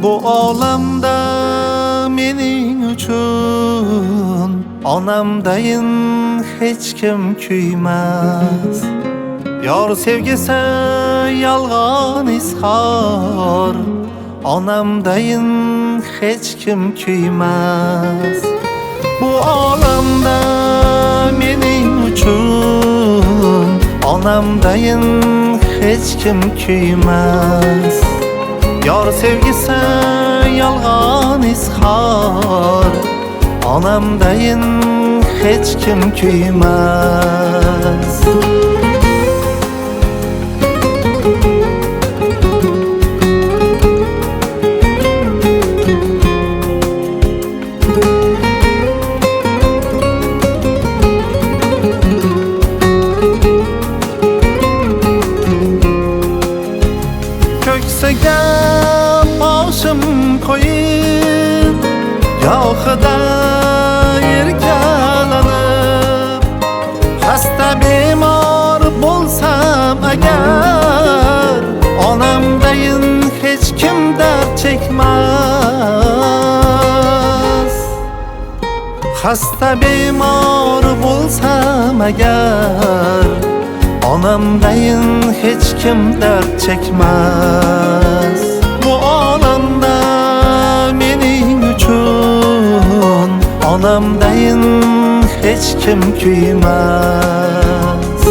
Bu olamda mening uchun onamdayin hech kim kuymas. Yor sevgisi yolg'on izhor, onamdayin hech kim kuymas. Bu olamda mening uchun onamdayin hech kim kuymas. Yor sevgisi yolg'on izhor, onamdayin hech kim kuymas. Ko'ksiga boshim qo'yib, gohida erkalanib, xasta bemor bo'lsam agar, onamdayin hech kim dard chekmas. Xasta bemor bo'lsam agar, onamdayin hech kim dard chekmas. Bu olamda mening uchun onamdayin hech kim kuymas.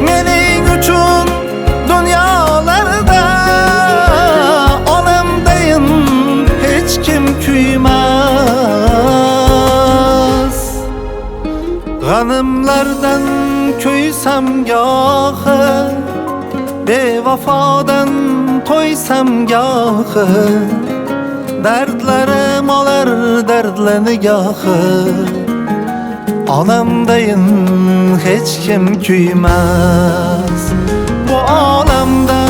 Mening uchun dunyolarda onamdayin hech kim kuymas. G'animlardan kuysam gohi, bevafodan to'ysam gohi, dardlarim olar dardlarni gohi, onamdayin hech kim kuymas. Bu olamda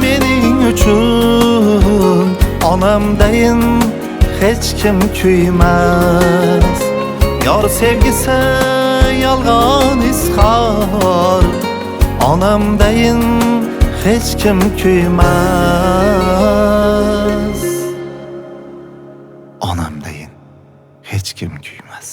mening uchun onamdayin hech kim kuymas. Yor sevgisi yolg'on izhor, onamdayin hech kim kuymas. Onamdayin hech kim kuymas.